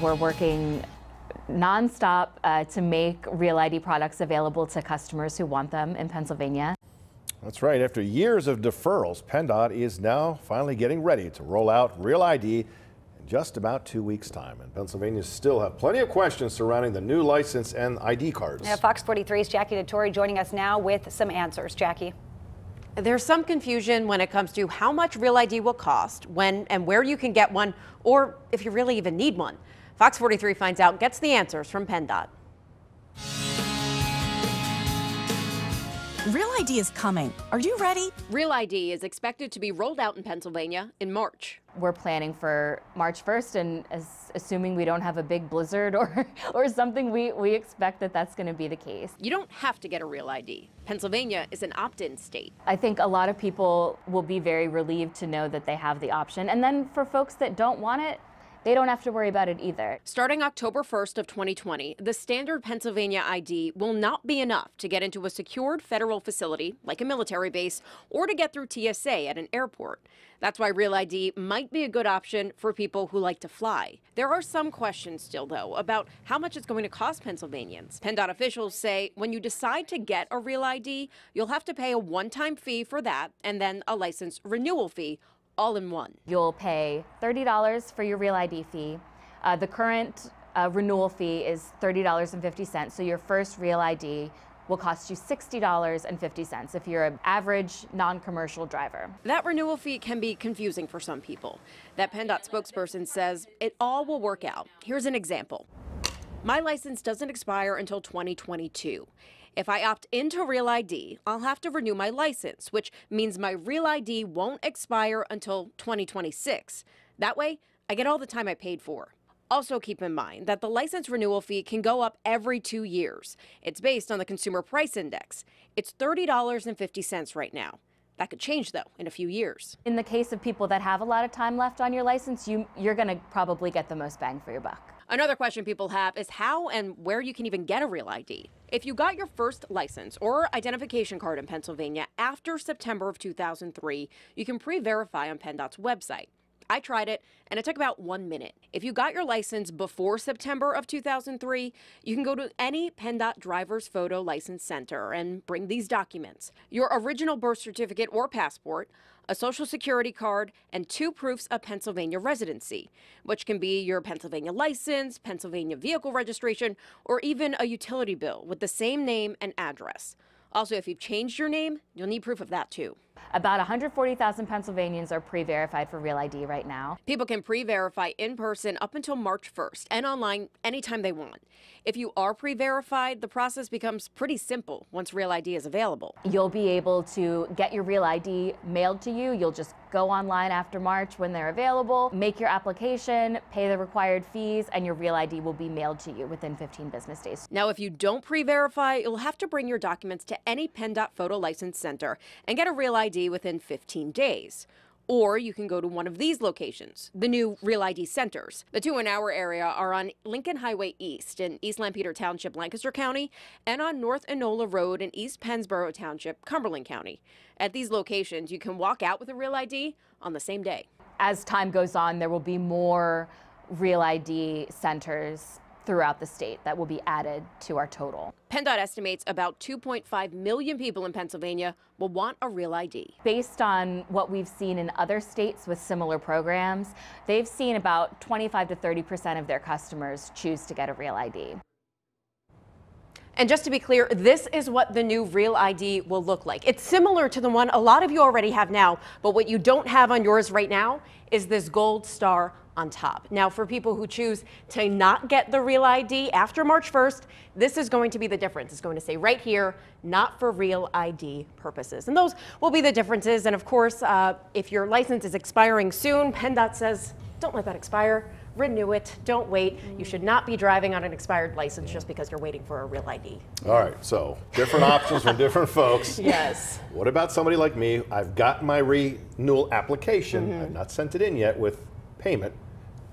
We're working nonstop to make Real ID products available to customers who want them in Pennsylvania. That's right. After years of deferrals, PennDOT is now finally getting ready to roll out Real ID in just about 2 weeks' time. And Pennsylvania still have plenty of questions surrounding the new license and ID cards. Yeah, Fox 43's Jackie DeTore joining us now with some answers. Jackie. There's some confusion when it comes to how much Real ID will cost, when and where you can get one, or if you really even need one. Fox 43 finds out, gets the answers from PennDOT. Real ID is coming. Are you ready? Real ID is expected to be rolled out in Pennsylvania in March. We're planning for March 1st, and assuming we don't have a big blizzard or something, we expect that that's going to be the case. You don't have to get a Real ID. Pennsylvania is an opt-in state. I think a lot of people will be very relieved to know that they have the option. And then for folks that don't want it, they don't have to worry about it either. Starting October 1st of 2020, the standard Pennsylvania ID will not be enough to get into a secured federal facility, like a military base, or to get through TSA at an airport. That's why Real ID might be a good option for people who like to fly. There are some questions still, though, about how much it's going to cost Pennsylvanians. PennDOT officials say when you decide to get a Real ID, you'll have to pay a one-time fee for that and then a license renewal fee, all in one. You'll pay $30 for your Real ID fee. The current renewal fee is $30.50, so your first Real ID will cost you $60.50 if you're an average non-commercial driver. That renewal fee can be confusing for some people. That PennDOT spokesperson says it all will work out. Here's an example. My license doesn't expire until 2022. If I opt into Real ID, I'll have to renew my license, which means my Real ID won't expire until 2026. That way, I get all the time I paid for. Also keep in mind that the license renewal fee can go up every 2 years. It's based on the Consumer Price Index. It's $30.50 right now. That could change, though, in a few years. In the case of people that have a lot of time left on your license, you're going to probably get the most bang for your buck. Another question people have is how and where you can even get a Real ID. If you got your first license or identification card in Pennsylvania after September of 2003, you can pre-verify on PennDOT's website. I tried it, and it took about 1 minute. If you got your license before September of 2003, you can go to any PennDOT driver's photo license center and bring these documents: your original birth certificate or passport, a social security card, and 2 proofs of Pennsylvania residency, which can be your Pennsylvania license, Pennsylvania vehicle registration, or even a utility bill with the same name and address. Also, if you've changed your name, you'll need proof of that too. About 140,000 Pennsylvanians are pre-verified for Real ID right now. People can pre-verify in person up until March 1st and online anytime they want. If you are pre-verified, the process becomes pretty simple once Real ID is available. You'll be able to get your Real ID mailed to you. You'll just go online after March when they're available, make your application, pay the required fees, and your Real ID will be mailed to you within 15 business days. Now, if you don't pre-verify, you'll have to bring your documents to any PennDOT photo license center and get a Real ID within 15 days. Or you can go to one of these locations, the new Real ID centers. The 2 in our area are on Lincoln Highway East in East Lampeter Township, Lancaster County, and on North Enola Road in East Pennsboro Township, Cumberland County. At these locations, you can walk out with a Real ID on the same day. As time goes on, there will be more Real ID centers throughout the state that will be added to our total. PennDOT estimates about 2.5 million people in Pennsylvania will want a Real ID. Based on what we've seen in other states with similar programs, they've seen about 25 to 30% of their customers choose to get a Real ID. And just to be clear, this is what the new Real ID will look like. It's similar to the one a lot of you already have now, but what you don't have on yours right now is this gold star on top. Now, for people who choose to not get the Real ID after March 1st, this is going to be the difference. It's going to say right here, not for Real ID purposes. And those will be the differences. And of course, if your license is expiring soon, PennDOT says, don't let that expire. Renew it. Don't wait. You should not be driving on an expired license just because you're waiting for a Real ID. All right, so different options for different folks. Yes. What about somebody like me? I've got my renewal application. I've not sent it in yet with payment.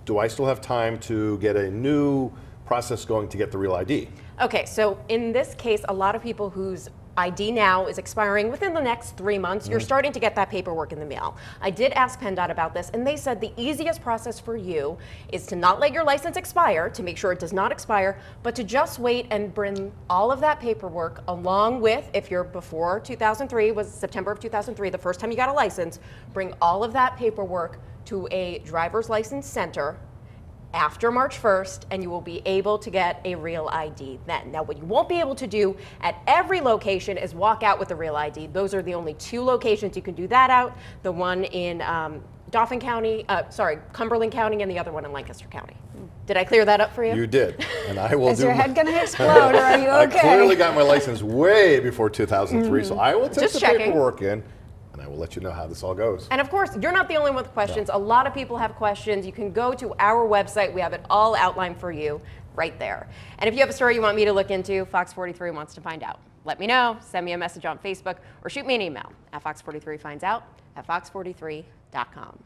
Do I still have time to get a new process going to get the Real ID? Okay, so in this case, a lot of people whose ID now is expiring within the next 3 months. You're starting to get that paperwork in the mail. I did ask PennDOT about this, and they said the easiest process for you is to not let your license expire, to make sure it does not expire, but to just wait and bring all of that paperwork along with, if you're before 2003, was September of 2003, the first time you got a license, bring all of that paperwork to a driver's license center after March 1st, and you will be able to get a real ID then. Now, what you won't be able to do at every location is walk out with a real ID. Those are the only 2 locations you can do that out. The one in Cumberland County, and the other one in Lancaster County. Did I clear that up for you? You did, and I will Is do your head going to explode, or are you okay? I clearly got my license way before 2003, so I will take Just the checking. paperwork in, and I will let you know how this all goes. And of course, you're not the only one with questions. A lot of people have questions. You can go to our website. We have it all outlined for you right there. And if you have a story you want me to look into, FOX43 wants to find out. Let me know. Send me a message on Facebook or shoot me an email at fox43findsout@fox43.com.